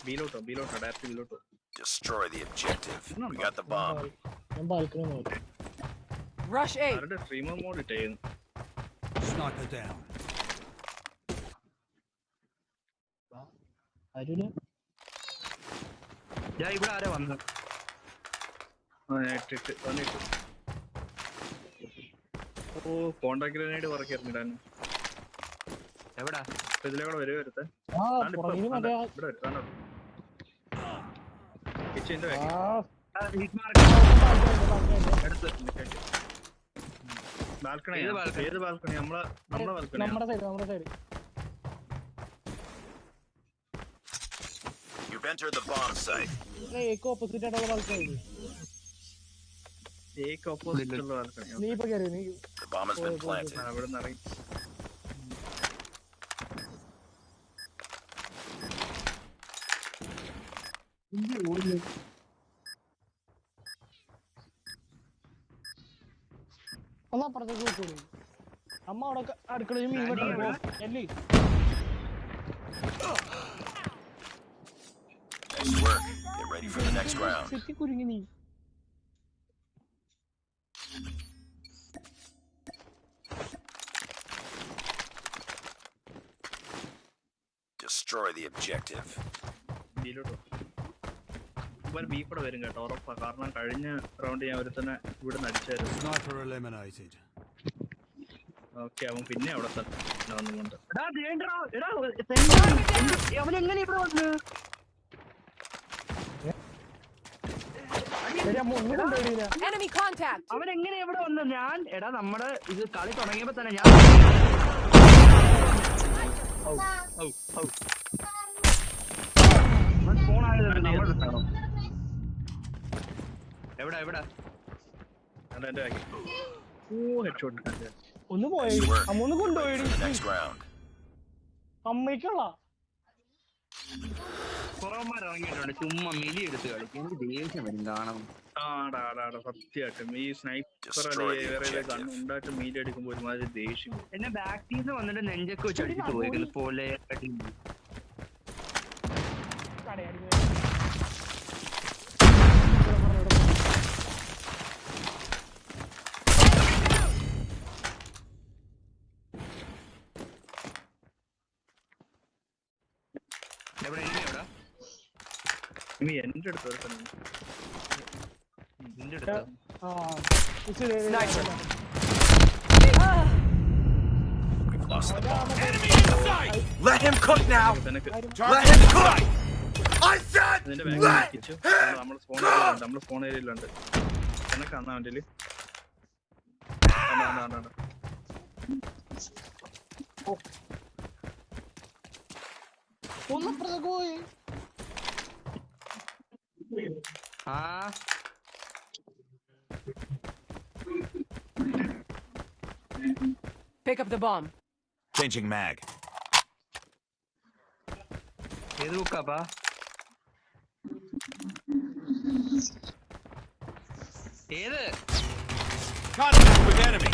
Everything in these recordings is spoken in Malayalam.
direct below. Destroy the objective. We got the bomb. Rush A. Streamer mode Sniper down. ഞാൻ ഇവിടെ ആരാ വന്നത്? ഓ കോണ്ടാക്ട് ഗ്രനേഡ് പറക്കിറങ്ങിടാൻ എവിടാ? ഇതിലെ കൂടെ വരുവരുത്തെ കിച്ചന്റെ ബാൽക്കണി ഏത് ബാൽക്കണി? നമ്മളെ balcony. You've entered the bomb site. Opposite ഉള്ള balcony. The bomb has been planted. അവിടെ നിന്ന് ഇറങ്ങി ഒന്നപ്പുറത്തേക്ക് വെച്ചോളൂ. അമ്മ അവിടെ അടുക്കളയിൽ മീൻ വെട്ടല്ലേ? Nice work. Get ready for the next round. സെറ്റി കുരുങ്ങി നീ. Destroy the objective. ബീപ്പടെ വരും കേട്ടോ, ഉറപ്പാ. കാരണം കഴിഞ്ഞ റൗണ്ട് ഞാൻ ഒരുത്തന്നെ ഇവിടെ നടിച്ചായിരുന്നു. Sniper eliminated. ഓക്കെ, അവൻ പിന്നെ അവിടെ തന്നെ വന്നുകൊണ്ട് അവനെങ്ങനെ ഇവിടെ വന്ന്? Enemy contact. അവനെങ്ങനെ എവിടെ വന്ന്? ഞാൻ നമ്മുടെ ഇത് കളി തുടങ്ങിയപ്പോ തന്നെ ഞാൻ ഫോൺ ആയത് എവിടെ എവിടെ ഒന്ന് പോയി അമ്മൊന്ന് കൊണ്ടുപോയി അമ്മയ്ക്കുള്ള കുറവന്മാരിറങ്ങിയിട്ടുണ്ട്. ചുമ്മാ മിലി എടുത്ത് കളിക്കും. എനിക്ക് ദേഷ്യം വരും കാണണം. സത്യമായിട്ടും ഈ സ്നൈപ്പർ ഉണ്ടായിട്ട് മീറ്റ് അടിക്കുമ്പോൾ ഒരുമാതിരി ദേഷ്യം. എന്നെ ബാക്കിൽ നിന്ന് വന്നിട്ട് നെഞ്ചൊക്കെ വെച്ച് അടിച്ചിട്ട് പോയിരിക്കുന്നു പോലെ. എവിടെ എവിടെ എന്റെ അടുത്ത് നിന്റെ അടുത്ത് We've lost the bomb. Enemy in sight! Let him cook now! Let him cook! I said let him cook! നമ്മള് ഫോൺ ഏരിയയിലുണ്ട്. എന്നെ കാണാൻ വേണ്ടി ഒന്നപ്പുറത്തേക്ക് പോയി. Pick up the bomb. Changing mag. ഏത് ബുക്കാപ്പാ? ഏത്? Contact with enemy.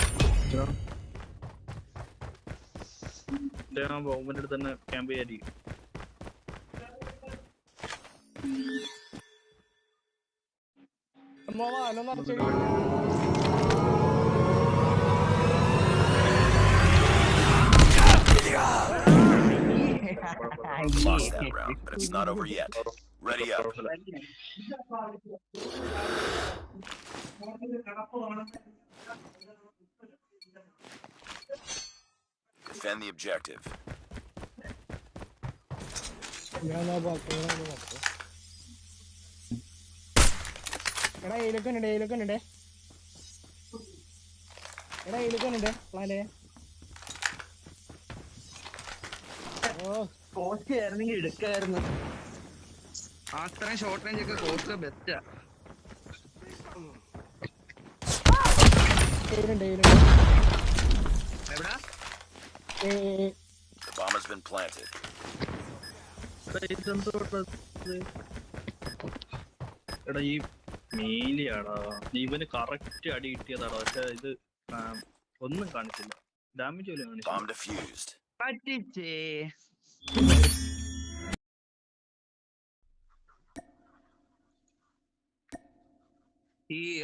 ബോംബിന്റെ അടുത്ത് തന്നെ camp ചെയ്യായിരിക്കും. Lost that round, but it's not over yet. Ready up. Defend the objective. എടാ ഇതിലൊക്കെ പ്ലാനെ. കോസ്റ്റ് ആയിരുന്നെങ്കിൽ എടുക്കായിരുന്നു. അത്രയും ഷോർട്ട് റേഞ്ച് ഒക്കെ കോസ്റ്റ് ബെസ്റ്റാ. എവിടാ? The bomb has been planted. എടാ ഈ മീലിയാടാ, ഇവന് കറക്റ്റ് അടി കിട്ടിയതാടാ. പക്ഷെ ഇത് ഒന്നും കാണിച്ചില്ല, ഡാമേജ് പോലും കാണിച്ചില്ല. Bomb defused. പറ്റിച്ചേ. ഈ